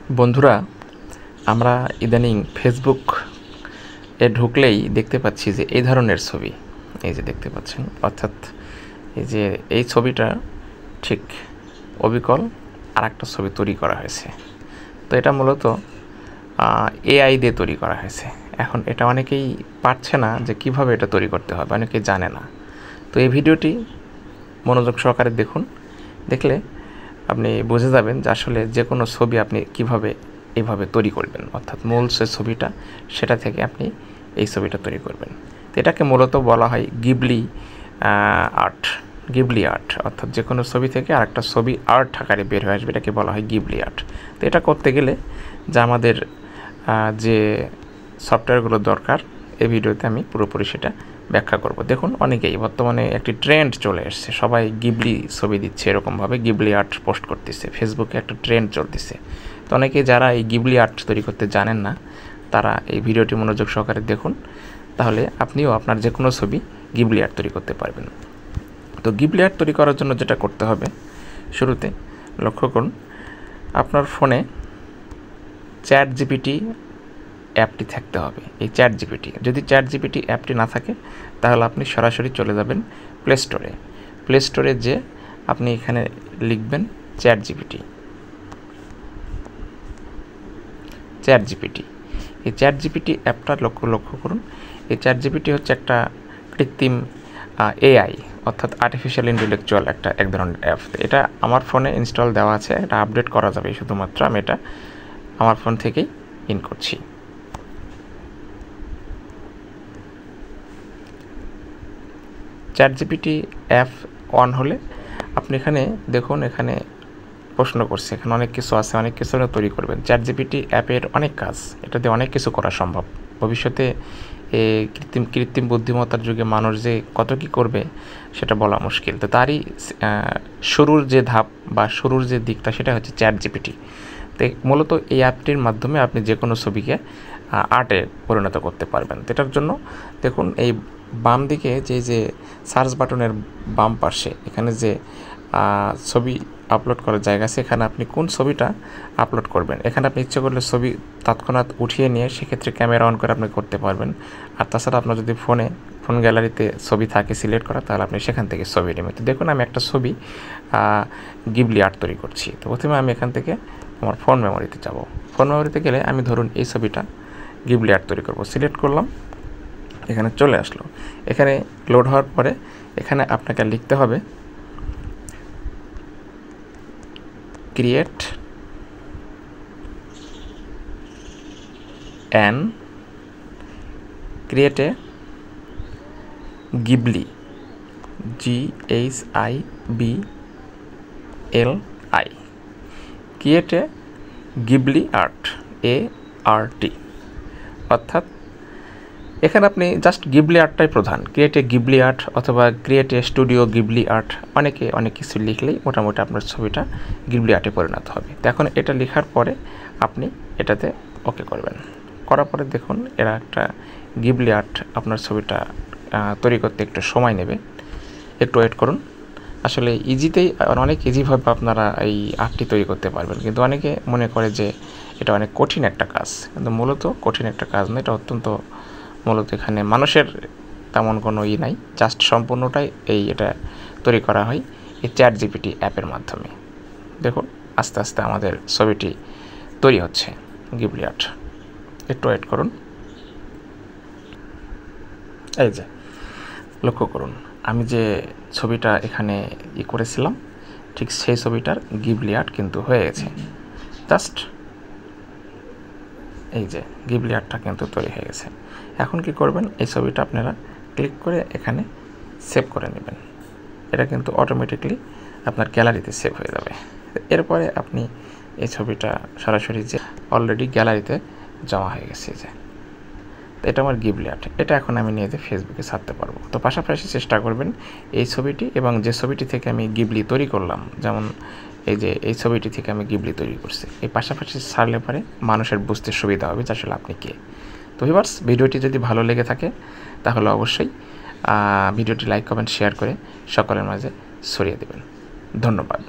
বন্ধুরা, আমরা ইদানিং ফেসবুক এ ঢুকলেই দেখতে পাচ্ছি যে এই ধরনের ছবি, এই যে দেখতে পাচ্ছেন, অর্থাৎ এই যে এই ছবিটা ঠিক অবিকল আর একটা ছবি তৈরি করা হয়েছে। তো এটা মূলত এআই দিয়ে তৈরি করা হয়েছে। এখন এটা অনেকেই পারছে না যে কিভাবে এটা তৈরি করতে হবে, অনেকেই জানে না। তো এই ভিডিওটি মনোযোগ সহকারে দেখুন, দেখলে আপনি বুঝে যাবেন যে আসলে যে কোনো ছবি আপনি কিভাবে এইভাবে তৈরি করবেন, অর্থাৎ মূল যে ছবিটা সেটা থেকে আপনি এই ছবিটা তৈরি করবেন। তো এটাকে মূলত বলা হয় গিবলি আর্ট, অর্থাৎ যে কোনো ছবি থেকে আরেকটা ছবি আর্ট আকারে বের হয়ে আসবে, এটাকে বলা হয় গিবলি আর্ট। তো এটা করতে গেলে যা আমাদের যে সফটওয়্যারগুলো দরকার, এই ভিডিওতে আমি পুরোপুরি সেটা ব্যাখ্যা করব। দেখুন, অনেকেই বর্তমানে একটি ট্রেন্ড চলে এসছে, সবাই গিবলি ছবি দিচ্ছে, এরকমভাবে গিবলি আর্ট পোস্ট করতেছে, ফেসবুকে একটা ট্রেন্ড চলতেছে। তো অনেকে যারা এই গিবলি আর্ট তৈরি করতে জানেন না, তারা এই ভিডিওটি মনোযোগ সহকারে দেখুন, তাহলে আপনিও আপনার যে কোনো ছবি গিবলি আর্ট তৈরি করতে পারবেন। তো গিবলি আর্ট তৈরি করার জন্য যেটা করতে হবে, শুরুতে লক্ষ্য করুন, আপনার ফোনে চ্যাট জিপিটি অ্যাপটি থাকতে হবে। এই চ্যাট জিপিটি, যদি চ্যাট জিপিটি অ্যাপটি না থাকে তাহলে আপনি সরাসরি চলে যাবেন প্লে স্টোরে যে আপনি এখানে লিখবেন চ্যাট জিপিটি। এই চ্যাট জিপিটি অ্যাপটা লক্ষ্য করুন। এই চ্যাট জিপিটি হচ্ছে একটা কৃত্রিম এআই, অর্থাৎ আর্টিফিশিয়াল ইন্টেলেকচুয়াল এক ধরনের অ্যাপ। এটা আমার ফোনে ইনস্টল দেওয়া আছে, এটা আপডেট করা যাবে শুধুমাত্র। আমি এটা আমার ফোন থেকেই ইন করছি। চ্যাট জিপিটি অ্যাপ অন হলে আপনি এখানে দেখুন, এখানে প্রশ্ন করছে, এখানে অনেক কিছু আছে, অনেক কিছু তৈরি করবেন। চ্যাট জিপিটি অ্যাপের অনেক কাজ, এটা দিয়ে অনেক কিছু করা সম্ভব। ভবিষ্যতে কৃত্রিম বুদ্ধিমত্তার যুগে মানুষ যে কত কী করবে সেটা বলা মুশকিল। তো তারই শুরুর যে ধাপ বা শুরুর যে দিকটা, সেটা হচ্ছে চ্যাট জিপিটি। তো মূলত এই অ্যাপটির মাধ্যমে আপনি যে কোনো ছবিকে আর্টে পরিণত করতে পারবেন। তো এটার জন্য দেখুন, এই বাম দিকে যে সার্চ বাটনের বাম পাশে এখানে যে ছবি আপলোড করার জায়গা আছে, এখানে আপনি কোন ছবিটা আপলোড করবেন, এখানে আপনি ইচ্ছে করলে ছবি তৎক্ষণাৎ উঠিয়ে নিয়ে সেক্ষেত্রে ক্যামেরা অন করে আপনি করতে পারবেন। আর তাছাড়া আপনার যদি ফোন গ্যালারিতে ছবি থাকে সিলেক্ট করা, তাহলে আপনি সেখান থেকে ছবি নেবেন। তো দেখুন, আমি একটা ছবি গিবলি আর্ট তৈরি করছি। তো প্রথমে আমি এখান থেকে আমার ফোন মেমোরিতে যাব। ফোন মেমোরিতে গেলে আমি ধরুন এই ছবিটা গিবলি আর্ট তৈরি করব, সিলেক্ট করলাম, এখানে চলে আসলো। এখানে লোড হওয়ার পরে এখানে আপনাকে লিখতে হবে create a Ghibli, GHIBLI, create a Ghibli art, ART। অর্থাৎ এখানে আপনি জাস্ট গিবলি আর্টটাই প্রধান, ক্রিয়েট এ গিবলি আর্ট অথবা create a studio Ghibli art, অনেক কিছু লিখলেই মোটামুটি আপনার ছবিটা গিবলি আর্টে পরিণত হবে। তো এখন এটা লেখার পরে আপনি এটাতে ওকে করবেন, করার পরে দেখুন এরা একটা গিবলি আর্ট আপনার ছবিটা তৈরি করতে একটু সময় নেবে, একটু ওয়েট করুন। আসলে অনেক ইজিভাবে আপনারা এই আর্টটি তৈরি করতে পারবেন, কিন্তু অনেকে মনে করে যে এটা অনেক কঠিন একটা কাজ, কিন্তু মূলত কঠিন একটা কাজ নয়। এটা মূলত এখানে মানুষের তেমন কোনো নাই, জাস্ট সম্পূর্ণটাই এটা তৈরি করা হয় এই চ্যাট জিপিটি অ্যাপের মাধ্যমে। দেখুন, আস্তে আস্তে আমাদের ছবিটি তৈরি হচ্ছে গিবলি আর্ট। একটু ওয়েট করুন। এই যে লক্ষ্য করুন, আমি যে ছবিটা এখানে করেছিলাম, ঠিক সেই ছবিটার গিবলি আর্ট কিন্তু হয়ে গেছে। জাস্ট এই যে গিবলি আর্টটা কিন্তু তৈরি হয়ে গেছে। এখন কি করবেন, এই ছবিটা আপনারা ক্লিক করে এখানে সেভ করে নেবেন। এটা কিন্তু অটোমেটিকলি আপনার গ্যালারিতে সেভ হয়ে যাবে। এরপরে আপনি এই ছবিটা সরাসরি যে অলরেডি গ্যালারিতে জমা হয়ে গেছে, যে এটা আমার গিবলি আর্ট, এটা এখন আমি নিয়ে যে ফেসবুকে ছাড়তে পারবো। তো পাশাপাশি চেষ্টা করবেন এই ছবিটি এবং যে ছবিটি থেকে আমি গিবলি তৈরি করলাম, যেমন এই ছবিটি থেকে আমি গিবলি তৈরি করছি, এই পাশাপাশি ছাড়লে পরে মানুষের বুঝতে সুবিধা হবে যে আসলে আপনি কে। তো ভিউয়ার্স, ভিডিওটি যদি ভালো লেগে থাকে তাহলে অবশ্যই ভিডিওটি লাইক, কমেন্ট, শেয়ার করে সকলের মাঝে ছড়িয়ে দেবেন। ধন্যবাদ।